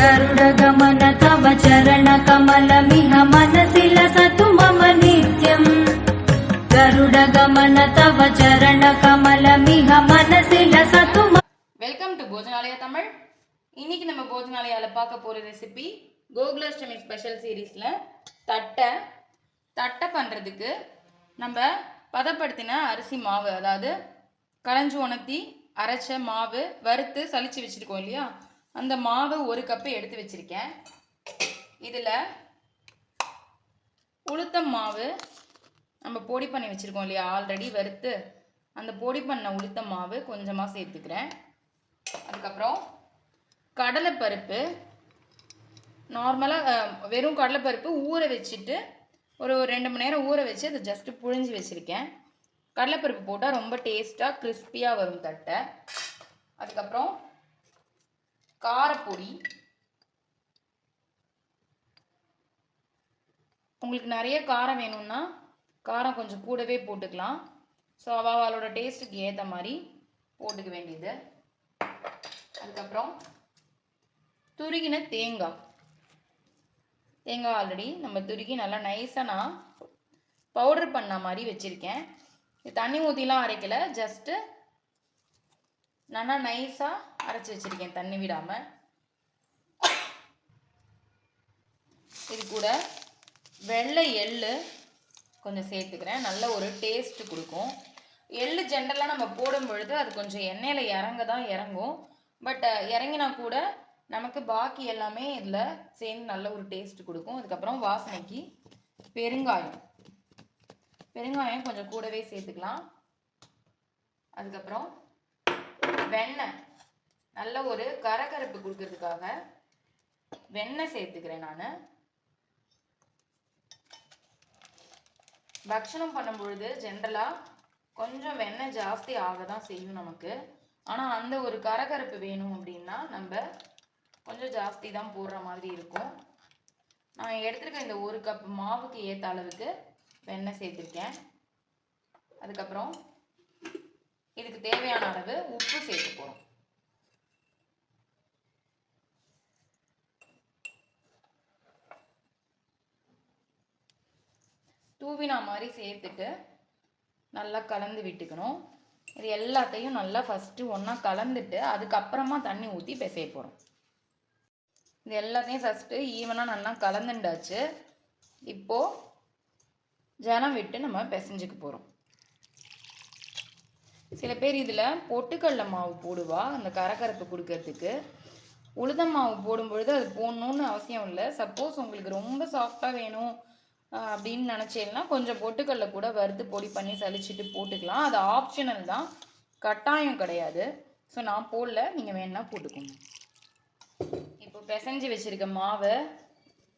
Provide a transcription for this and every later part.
गरुडगमन तव चरणकमलमिह मनसि लसतु मम नित्यम् गरुडगमन तव चरणकमलमिह मनसि लसतु வெல்கம் டு போஜனாலயா தமிழ். இன்னைக்கு நம்ம போஜனாலயால பார்க்க போற ரெசிபி கோகுலாஷ்டமி ஸ்பெஷல் சீரீஸ்ல தட்டை பண்றதுக்கு நம்ம பதப்படுத்தின அரிசி மாவு, அதாவது களைஞ்சு உணர்த்தி அரைச்ச மாவு வறுத்து சலிச்சு வச்சிருக்கோம் இல்லையா, அந்த மாவு 1 கப்பு எடுத்து வச்சிருக்கேன். இதுல உளுத்தம் மாவு நம்ம பொடி பண்ணி வச்சிருக்கோம் இல்லையா, ஆல்ரெடி வறுத்து அந்த பொடி பண்ண உளுத்தம் மாவு கொஞ்சமா சேர்த்துக்கிறேன். அதுக்கப்புறம் கடலைப்பருப்பு, நார்மலாக வெறும் கடலைப்பருப்பு ஊற வச்சுட்டு ஒரு 2 மணி நேரம் ஊற வச்சு அதை ஜஸ்ட்டு புழிஞ்சு வச்சுருக்கேன். கடலைப்பருப்பு போட்டால் ரொம்ப டேஸ்ட்டாக கிறிஸ்பியாக வரும் தட்டை. அதுக்கப்புறம் காரப்பொடி, உங்களுக்கு நிறைய காரம் வேணும்னா காரம் கொஞ்சம் கூடவே போட்டுக்கலாம். ஸோ அவளோட டேஸ்ட்டுக்கு ஏற்ற மாதிரி போட்டுக்க வேண்டியது. அதுக்கப்புறம் துருகின தேங்காய் ஆல்ரெடி நம்ம துருகி நல்லா நைஸாக நான் பவுடர் பண்ண மாதிரி வச்சுருக்கேன். தண்ணி ஊற்றிலாம் அரைக்கலை, ஜஸ்ட்டு நல்லா நைஸாக அரைச்சி வச்சுருக்கேன் தண்ணி விடாமல். இது கூட வெள்ளை எள்ளு கொஞ்சம் சேர்த்துக்கிறேன், நல்ல ஒரு டேஸ்ட்டு கொடுக்கும். எள்ளு ஜென்ரலாக நம்ம போடும் பொழுது அது கொஞ்சம் எண்ணெயில் இறங்கும். பட் இறங்கினா கூட நமக்கு பாக்கி எல்லாமே இதில் சேர்ந்து நல்ல ஒரு டேஸ்ட் கொடுக்கும். அதுக்கப்புறம் வாசனைக்கு பெருங்காயம் கொஞ்சம் கூடவே சேர்த்துக்கலாம். அதுக்கப்புறம் வெண்ணெய், நல்ல ஒரு கரகரப்பு கொடுக்கறதுக்காக வெண்ணெய் சேர்த்துக்கிறேன். நான் பக்ஷணம் பண்ணும் பொழுது ஜென்ரலாக கொஞ்சம் வெண்ணெய் ஜாஸ்தி ஆக தான் செய்யும் நமக்கு. ஆனால் அந்த ஒரு கரகரப்பு வேணும் அப்படின்னா நம்ம கொஞ்சம் ஜாஸ்தி தான் போடுற மாதிரி இருக்கும். நான் எடுத்துருக்க இந்த 1 கப் மாவுக்கு ஏற்ற அளவுக்கு வெண்ணெய் சேர்த்துருக்கேன். அதுக்கப்புறம் இதுக்கு தேவையான அளவு உப்பு சேர்த்து போகிறோம். தூவினா மாதிரி சேர்த்துட்டு நல்லா கலந்து விட்டுக்கணும். இது எல்லாத்தையும் நல்லா ஃபஸ்ட்டு ஒன்றா கலந்துட்டு அதுக்கப்புறமா தண்ணி ஊற்றி பிசைய போகிறோம். இது எல்லாத்தையும் ஃபஸ்ட்டு ஈவனாக நல்லா கலந்துண்டாச்சு. இப்போது ஜலம் விட்டு நம்ம பிசைஞ்சுக்க போகிறோம். சில பேர் இதில் பொட்டுக்கடலை மாவு போடுவா அந்த கரகரப்பு கொடுக்கறதுக்கு. உளுத்தம் மாவு போடும்பொழுது அது போடணுன்னு அவசியம் இல்லை. சப்போஸ் உங்களுக்கு ரொம்ப சாஃப்டாக வேணும் அப்படின்னு நினச்சேன்னா கொஞ்சம் பொட்டுக்கடலை கூட வறுத்து பொடி பண்ணி சலிச்சுட்டு போட்டுக்கலாம். அது ஆப்ஷனல் தான், கட்டாயம் கிடையாது. ஸோ நான் போடல, நீங்கள் வேணா போட்டுக்கோங்க. இப்போ பிசைஞ்சு வச்சுருக்க மாவை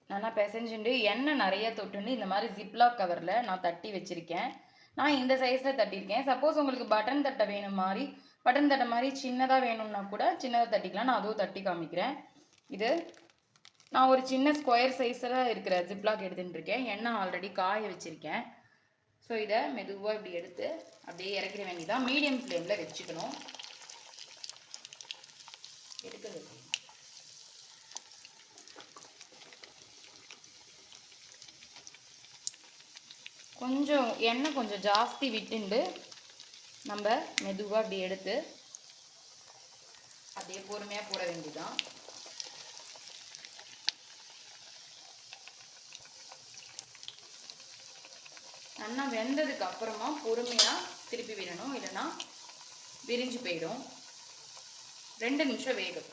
நல்லா பிசைஞ்சுட்டு எண்ணெய் நிறைய தொட்டுண்டு இந்த மாதிரி ஜிப்லாக் கவரில் நான் தட்டி வச்சுருக்கேன். நான் இந்த சைஸில் தட்டியிருக்கேன். சப்போஸ் உங்களுக்கு பட்டன் தட்டை வேணும் பட்டன் தட்டை மாதிரி சின்னதாக வேணும்னா கூட சின்னதாக தட்டிக்கலாம். நான் அதுவும் தட்டி காமிக்கிறேன். இது நான் ஒரு சின்ன ஸ்கொயர் சைஸில் இருக்கிற ஜிப்லாக் எடுத்துகிட்டு இருக்கேன். எண்ணெய் ஆல்ரெடி காய வச்சுருக்கேன். ஸோ இதை மெதுவாக இப்படி எடுத்து அப்படியே இறக்கிற வேண்டியதான். மீடியம் ஃப்ளேமில் வச்சுக்கணும். கொஞ்சம் எண்ணெய் கொஞ்சம் ஜாஸ்தி விட்டுண்டு நம்ம மெதுவாக அப்படி எடுத்து அப்படியே பொறுமையாக போட வேண்டியதான். நல்லா வெந்ததுக்கு அப்புறமா பொறுமையாக திருப்பி விடணும், இல்லைன்னா விரிஞ்சு போயிடும். 2 நிமிஷம் வேகும்.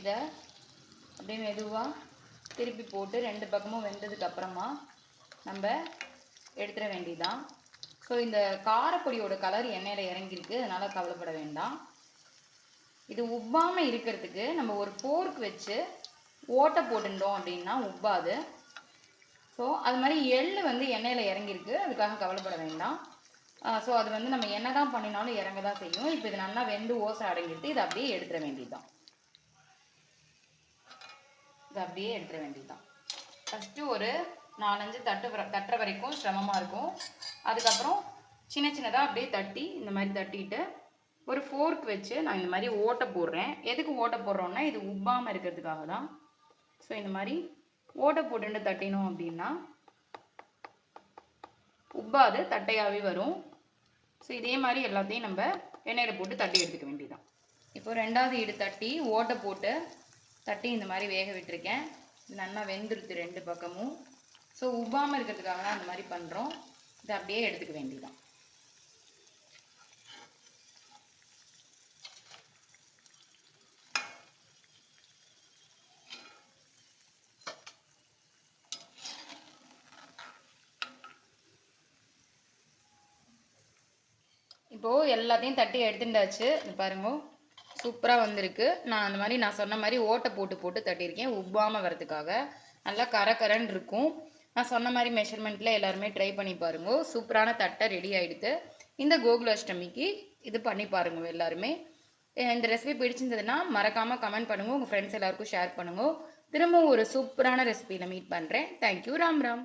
இதை அப்படியே மெதுவாக திருப்பி போட்டு 2 பக்கமும் வெந்ததுக்கு அப்புறமா நம்ம எடுத்துட வேண்டியதான். ஸோ இந்த காரப்பொடியோட கலர் எண்ணெயில் இறங்கியிருக்கு, அதனால் கவலைப்பட வேண்டாம். இது உப்பாமல் இருக்கிறதுக்கு நம்ம ஒரு ஃபோர்க் வச்சு ஓட்டை போட்டுட்டோம் அப்படின்னா உப்பாது. ஸோ அது மாதிரி எள்ளு எண்ணெயில் இறங்கியிருக்கு, அதுக்காக கவலைப்பட வேண்டாம். ஸோ அது நம்ம என்ன தான் பண்ணினாலும் இறங்க தான் செய்யும். இப்போ இது நல்லா வெந்து ஓசை அடங்கிட்டு இதை அப்படியே எடுத்துட வேண்டியதுதான். ஃபஸ்ட்டு ஒரு 4-5 தட்டுற வரைக்கும் சிரமமாக இருக்கும். அதுக்கப்புறம் சின்ன சின்னதாக அப்படியே தட்டி இந்த மாதிரி தட்டிட்டு ஒரு ஃபோர்க் வச்சு நான் இந்த மாதிரி ஓட்டை போடுறேன். எதுக்கு ஓட்டை போடுறோன்னா இது உப்பாமல் இருக்கிறதுக்காக தான். ஸோ இந்த மாதிரி ஓட்டை போட்டுட்டு தட்டினோம் அப்படின்னா உப்பாது தட்டையாகவே வரும். ஸோ இதே மாதிரி எல்லாத்தையும் நம்ம எண்ணெயில் போட்டு தட்டி எடுத்துக்க வேண்டியதான். இப்போ 2வது ஈடு தட்டி ஓட்டை போட்டு தட்டி இந்த மாதிரி வேக விட்டுருக்கேன். இது நல்லா வெந்துருது 2 பக்கமும். ஸோ உப்பாமல் இருக்கிறதுக்காக தான் அந்த மாதிரி பண்ணுறோம். இதை அப்படியே எடுத்துக்க வேண்டியதான். இப்போது எல்லாத்தையும் தட்டி எடுத்துட்டாச்சு. பாருங்க சூப்பராக வந்திருக்கு. நான் அந்த மாதிரி நான் சொன்ன மாதிரி ஓட்டை போட்டு தட்டியிருக்கேன் உப்பாமல் வரதுக்காக. நல்லா கரன்னு இருக்கும். நான் சொன்ன மாதிரி மெஷர்மெண்ட்டில் எல்லாருமே ட்ரை பண்ணி பாருங்க. சூப்பரான தட்டை ரெடி ஆகிடுது. இந்த கோகுலாஷ்டமிக்கு இது பண்ணி பாருங்க எல்லாருமே. இந்த ரெசிபி பிடிச்சிருந்ததுன்னா மறக்காமல் கமெண்ட் பண்ணுங்கள். உங்கள் ஃப்ரெண்ட்ஸ் எல்லாருக்கும் ஷேர் பண்ணுங்கள். திரும்பவும் ஒரு சூப்பரான ரெசிபியில் மீட் பண்ணுறேன். தேங்க்யூ. ராம் ராம்.